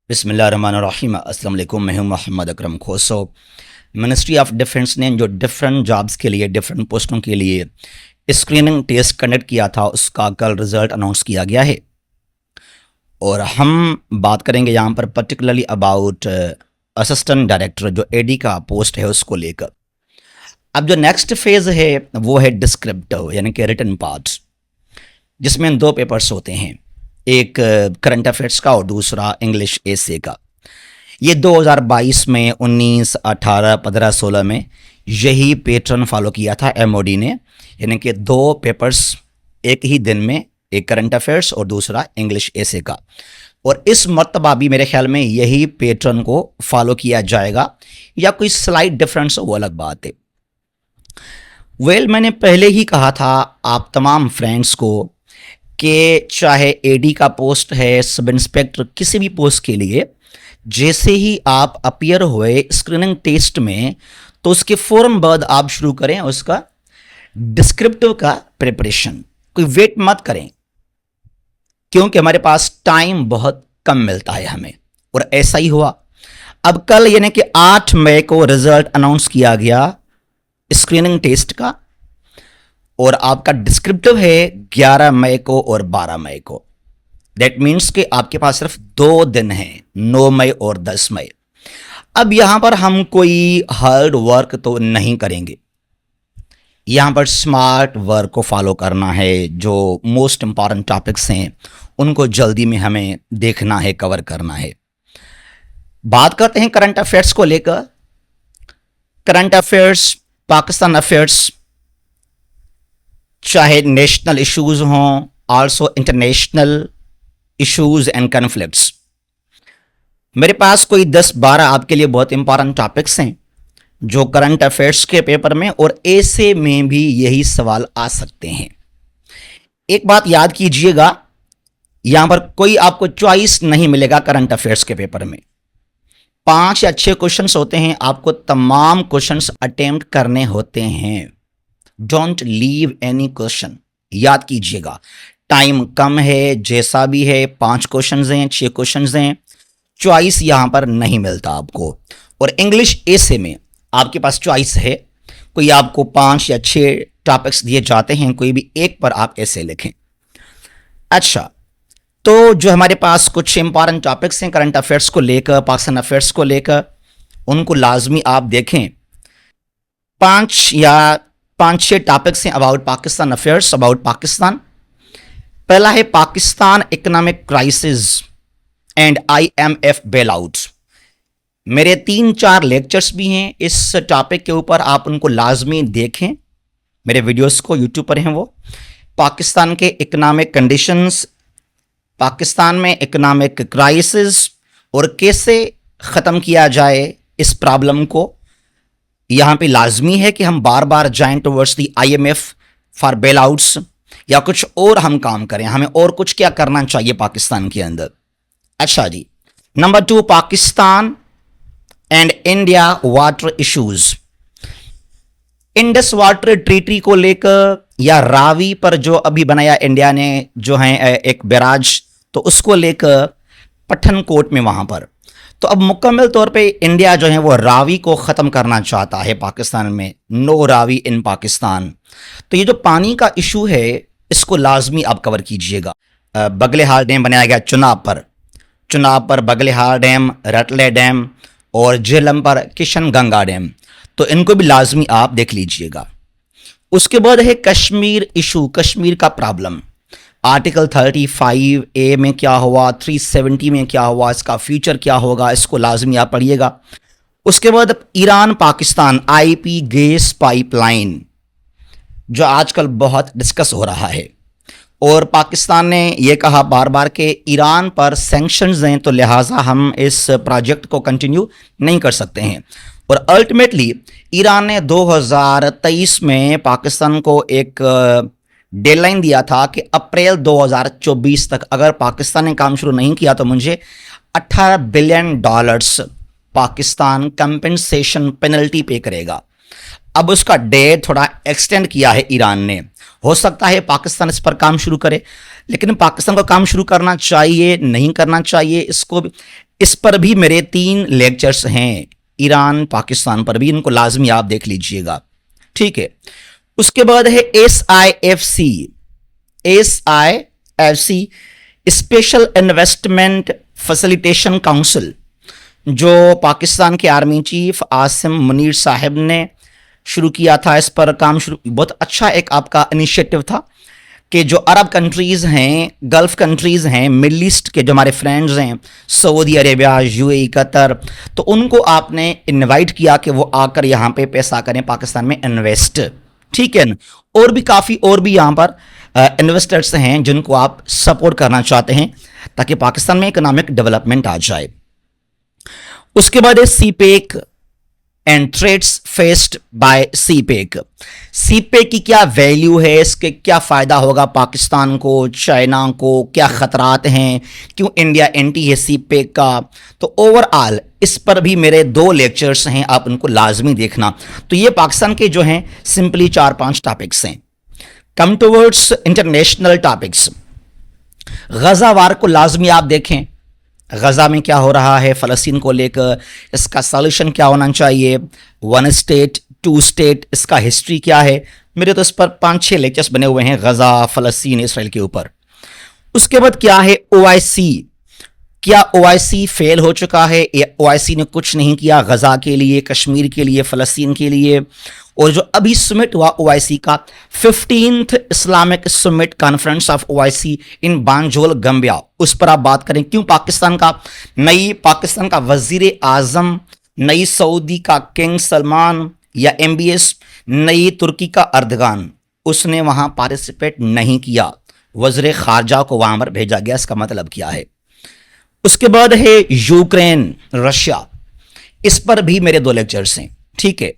बिस्मिल्लाहिर्रहमानिर्रहीम। अस्सलाम वालेकुम। मैं हूं मोहम्मद अकरम खोसो। मिनिस्ट्री ऑफ डिफेंस ने जो डिफरेंट जॉब्स के लिए, डिफरेंट पोस्टों के लिए स्क्रीनिंग टेस्ट कंडक्ट किया था, उसका कल रिजल्ट अनाउंस किया गया है और हम बात करेंगे यहाँ पर पर्टिकुलरली अबाउट असिस्टेंट डायरेक्टर, जो एडी का पोस्ट है, उसको लेकर। अब जो नेक्स्ट फेज है वो है डिस्क्रिप्टिव यानी कि रिटन पार्ट, जिसमें दो पेपर्स होते हैं, एक करंट अफेयर्स का और दूसरा इंग्लिश एसे का। ये 2022 में 19, 18, 15, 16 में यही पैटर्न फॉलो किया था एमओडी ने, यानी कि दो पेपर्स एक ही दिन में, एक करंट अफेयर्स और दूसरा इंग्लिश एसे का। और इस मर्तबा भी मेरे ख्याल में यही पैटर्न को फॉलो किया जाएगा, या कोई स्लाइट डिफरेंस हो वो अलग बात है। मैंने पहले ही कहा था आप तमाम फ्रेंड्स को कि चाहे एडी का पोस्ट है, सब इंस्पेक्टर, किसी भी पोस्ट के लिए जैसे ही आप अपीयर हुए स्क्रीनिंग टेस्ट में, तो उसके फ़ौरन बाद आप शुरू करें उसका डिस्क्रिप्टिव का प्रिपरेशन। कोई वेट मत करें, क्योंकि हमारे पास टाइम बहुत कम मिलता है हमें, और ऐसा ही हुआ। अब कल यानी कि 8 मई को रिजल्ट अनाउंस किया गया स्क्रीनिंग टेस्ट का, और आपका डिस्क्रिप्टिव है 11 मई को और 12 मई को। दैट मीन्स कि आपके पास सिर्फ 2 दिन हैं, 9 मई और 10 मई। अब यहां पर हम कोई हार्ड वर्क तो नहीं करेंगे, यहां पर स्मार्ट वर्क को फॉलो करना है। जो मोस्ट इंपॉर्टेंट टॉपिक्स हैं उनको जल्दी में हमें देखना है, कवर करना है। बात करते हैं करंट अफेयर्स को लेकर। करंट अफेयर्स, पाकिस्तान अफेयर्स, चाहे नेशनल इश्यूज हों, also international issues and conflicts, मेरे पास कोई 10-12 आपके लिए बहुत इंपॉर्टेंट टॉपिक्स हैं जो करंट अफेयर्स के पेपर में और ऐसे में भी यही सवाल आ सकते हैं। एक बात याद कीजिएगा, यहां पर कोई आपको चॉइस नहीं मिलेगा करंट अफेयर्स के पेपर में। 5 या 6 क्वेश्चंस होते हैं, आपको तमाम क्वेश्चंस अटेम्प्ट करने होते हैं। डोंट लीव एनी क्वेश्चन, याद कीजिएगा। टाइम कम है, जैसा भी है, 5 क्वेश्चंस हैं, 6 क्वेश्चंस हैं, चॉइस यहां पर नहीं मिलता आपको। और इंग्लिश एसे में आपके पास चॉइस है, कोई आपको 5 या 6 टॉपिक्स दिए जाते हैं, कोई भी एक पर आप ऐसे लिखें। अच्छा, तो जो हमारे पास कुछ इंपॉर्टेंट टॉपिक्स हैं करंट अफेयर्स को लेकर, पाकिस्तान अफेयर्स को लेकर, उनको लाजमी आप देखें। 5-6 टॉपिक्स हैं about Pakistan affairs, about Pakistan. पहला है Pakistan economic crisis and IMF bail out. मेरे 3-4 लेक्चर्स भी हैं इस टॉपिक के ऊपर, आप उनको लाजमी देखें। मेरे वीडियोस को यूट्यूब पर हैं वो। पाकिस्तान के इकोनॉमिक कंडीशंस, पाकिस्तान में इकोनॉमिक क्राइसिस और कैसे ख़त्म किया जाए इस प्रॉब्लम को। यहाँ पे लाजमी है कि हम बार बार जाएं towards the IMF for bailouts, या कुछ और हम काम करें, हमें और कुछ क्या करना चाहिए पाकिस्तान के अंदर। अच्छा जी, number 2, Pakistan and India water issues. Indus water treaty को लेकर, या रावी पर जो अभी बनाया इंडिया ने, जो है एक बैराज, तो उसको लेकर पठानकोट में वहां पर, तो अब मुकम्मल तौर पे इंडिया जो है वो रावी को ख़त्म करना चाहता है पाकिस्तान में। नो रावी इन पाकिस्तान। तो ये जो पानी का इशू है, इसको लाजमी आप कवर कीजिएगा। बगलेहाल डैम बनाया गया चुनाव पर बगलेहाल डैम, रटले डैम और झेलम पर किशन गंगा डैम, तो इनको भी लाजमी आप देख लीजिएगा। उसके बाद है कश्मीर इशू, कश्मीर का प्रॉब्लम। आर्टिकल 35A में क्या हुआ, 370 में क्या हुआ, इसका फ्यूचर क्या होगा, इसको लाजमी आप पढ़िएगा। उसके बाद Iran Pakistan IP gas pipeline, जो आजकल बहुत डिस्कस हो रहा है, और पाकिस्तान ने यह कहा बार बार कि ईरान पर सैंक्शंस हैं, तो लिहाजा हम इस प्रोजेक्ट को कंटिन्यू नहीं कर सकते हैं। और अल्टीमेटली ईरान ने 2023 में पाकिस्तान को एक डेडलाइन दिया था कि अप्रैल 2024 तक अगर पाकिस्तान ने काम शुरू नहीं किया तो मुझे $18 बिलियन पाकिस्तान कंपेंसेशन पेनल्टी पे करेगा। अब उसका डेट थोड़ा एक्सटेंड किया है ईरान ने, हो सकता है पाकिस्तान इस पर काम शुरू करे, लेकिन पाकिस्तान को काम शुरू करना चाहिए नहीं करना चाहिए, इसको इस पर भी मेरे 3 लेक्चर्स हैं, ईरान पाकिस्तान पर भी, इनको लाजमी आप देख लीजिएगा, ठीक है। उसके बाद है S I F C special investment facilitation council, जो पाकिस्तान के आर्मी चीफ आसिम मुनीर साहब ने शुरू किया था। इस पर काम शुरू, बहुत अच्छा एक आपका इनिशिएटिव था कि जो अरब कंट्रीज़ हैं, गल्फ़ कंट्रीज़ हैं, मिडल ईस्ट के जो हमारे फ्रेंड्स हैं, सऊदी अरेबिया, यूएई, कतर, तो उनको आपने इनवाइट किया कि वो आकर यहाँ पे पैसा करें पाकिस्तान में इन्वेस्ट, ठीक है ना। और भी काफ़ी और भी यहाँ पर इन्वेस्टर्स हैं जिनको आप सपोर्ट करना चाहते हैं ताकि पाकिस्तान में इकोनॉमिक डेवलपमेंट आ जाए। उसके बाद है CPEC and threats faced by CPEC. CPEC की क्या वैल्यू है, इसके क्या फ़ायदा होगा पाकिस्तान को, चाइना को, क्या ख़तरात हैं, क्यों इंडिया एंटी है सीपेक का। तो ओवरऑल इस पर भी मेरे 2 लेक्चर्स हैं, आप उनको लाजमी देखना। तो ये पाकिस्तान के जो हैं सिंपली 4-5 टॉपिक्स हैं। कम टूवर्ड्स इंटरनेशनल टॉपिक्स, गज़ा वार को लाजमी आप देखें, गज़ा में क्या हो रहा है फ़लस्तीन को लेकर, इसका सॉल्यूशन क्या होना चाहिए, 1 स्टेट 2 स्टेट, इसका हिस्ट्री क्या है। मेरे तो इस पर 5-6 लेक्चर्स बने हुए हैं गज़ा, फ़लस्तीन, इसराइल के ऊपर। उसके बाद क्या है ओआईसी, क्या ओआईसी फेल हो चुका है, ओआईसी ने कुछ नहीं किया गज़ा के लिए, कश्मीर के लिए, फ़लस्तीन के लिए। और जो अभी समिट हुआ ओआईसी का 15th Islamic summit conference of OIC in Banjul Gambia, उस पर आप बात करें। क्यों पाकिस्तान का वजीर आजम, नई सऊदी का किंग सलमान या एमबीएस, नई तुर्की का अर्दगान, उसने वहां पार्टिसिपेट नहीं किया, वज़ीर खारजा को वहां पर भेजा गया। इसका मतलब क्या है। उसके बाद है यूक्रेन रशिया, इस पर भी मेरे 2 लेक्चर्स हैं, ठीक है।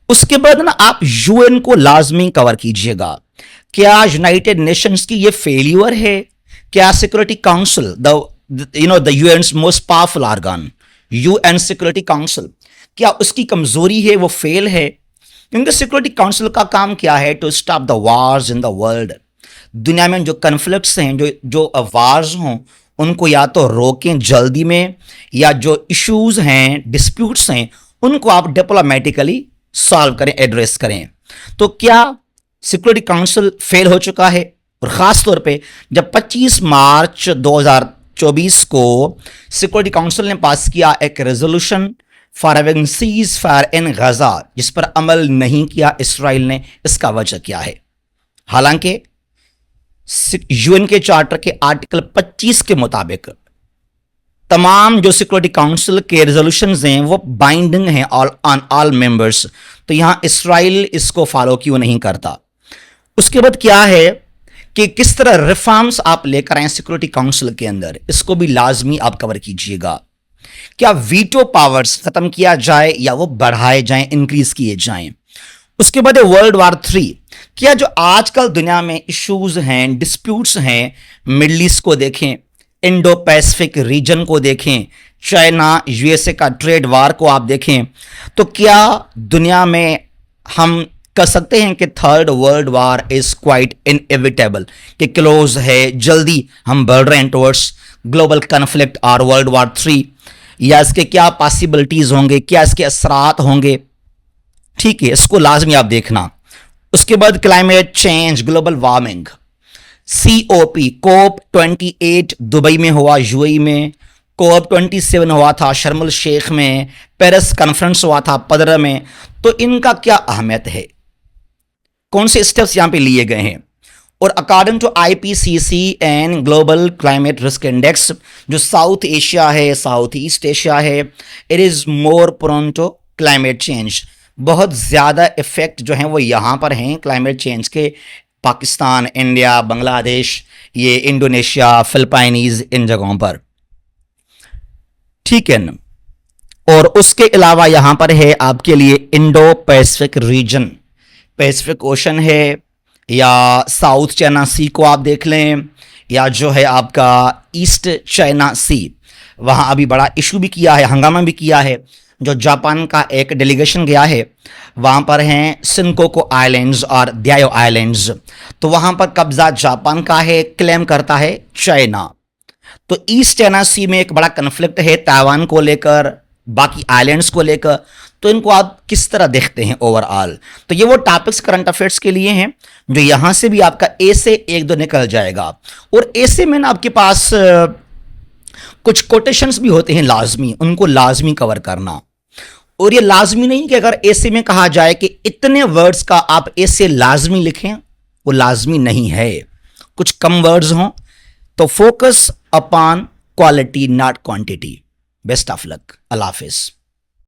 उसके बाद ना आप यूएन को लाजमी कवर कीजिएगा। क्या यूनाइटेड नेशंस की ये फेलियर है, क्या security council, the UN's most powerful organ, UN security council, क्या उसकी कमजोरी है, वो फेल है। क्योंकि सिक्योरिटी काउंसिल का काम क्या है, to stop the wars in the world. दुनिया में जो कन्फ्लिक्ट्स हैं, जो वार्स हों, उनको या तो रोकें जल्दी में, या जो इश्यूज हैं, डिस्प्यूट्स हैं, उनको आप डिप्लोमेटिकली सॉल्व करें, एड्रेस करें। तो क्या सिक्योरिटी काउंसिल फेल हो चुका है। और ख़ास तौर पे जब 25 मार्च 2024 को सिक्योरिटी काउंसिल ने पास किया एक resolution for having ceasefire in Gaza, जिस पर अमल नहीं किया इसराइल ने, इसका वजह क्या है। हालांकि यूएन के चार्टर के आर्टिकल 25 के मुताबिक तमाम जो सिक्योरिटी काउंसिल के रेजोल्यूशंस हैं वो बाइंडिंग हैं ऑन ऑल मेंबर्स। तो यहां इसराइल इसको फॉलो क्यों नहीं करता। उसके बाद क्या है कि किस तरह रिफॉर्म्स आप लेकर आए सिक्योरिटी काउंसिल के अंदर, इसको भी लाजमी आप कवर कीजिएगा। क्या वीटो पावर्स खत्म किया जाए या वो बढ़ाए जाएं, इंक्रीज किए जाएं। उसके बाद वर्ल्ड वॉर 3, क्या जो आजकल दुनिया में इश्यूज हैं, डिस्प्यूट्स हैं, मिडल ईस्ट को देखें, इंडो पैसिफिक रीजन को देखें, चाइना यूएसए का ट्रेड वार को आप देखें, तो क्या दुनिया में हम कर सकते हैं कि 3rd world war is quite inevitable, कि क्लोज है, जल्दी हम बढ़ रहे हैं टुवर्ड्स ग्लोबल कन्फ्लिक्ट और वर्ल्ड वॉर 3, या इसके क्या पॉसिबिलिटीज होंगे, क्या इसके असरात होंगे। ठीक है, इसको लाजमी आप देखना। उसके बाद climate change, global warming, COP कोप 28 दुबई में हुआ, यूएई में कोप 27 हुआ था शर्म शेख में, पेरिस कॉन्फ्रेंस हुआ था 15 में। तो इनका क्या अहमियत है, कौन से स्टेप्स यहां पे लिए गए हैं। और according to IPCC and global climate risk index, जो साउथ एशिया है, साउथ ईस्ट एशिया है, it is more prone to climate change. बहुत ज़्यादा इफेक्ट जो हैं वो यहाँ पर हैं क्लाइमेट चेंज के, पाकिस्तान, इंडिया, बांग्लादेश, ये इंडोनेशिया, फिलिपाइनीज, इन जगहों पर। ठीक है न। और उसके अलावा यहाँ पर है आपके लिए Indo Pacific region, Pacific ocean है, या साउथ चाइना सी को आप देख लें, या जो है आपका ईस्ट चाइना सी, वहाँ अभी बड़ा इशू भी किया है, हंगामा भी किया है। जो जापान का एक डेलीगेशन गया है, वहाँ पर हैं सिनकोको आइलैंड्स और दियाओ आइलैंड्स, तो वहाँ पर कब्जा जापान का है, क्लेम करता है चाइना। तो ईस्ट चाइना सी में एक बड़ा कन्फ्लिक्ट है ताइवान को लेकर, बाकी आइलैंड्स को लेकर, तो इनको आप किस तरह देखते हैं ओवरऑल। तो ये वो टॉपिक्स करंट अफेयर्स के लिए हैं जो यहां से भी आपका ए से एक दो निकल जाएगा। और ऐसे में ना आपके पास कुछ कोटेशंस भी होते हैं लाजमी, उनको लाजमी कवर करना। और ये लाजमी नहीं कि अगर ऐसे में कहा जाए कि इतने वर्ड्स का आप ऐसे लाजमी लिखें, वो लाजमी नहीं है, कुछ कम वर्ड्स हों। तो focus upon quality not quantity. Best of luck, Allah Hafiz.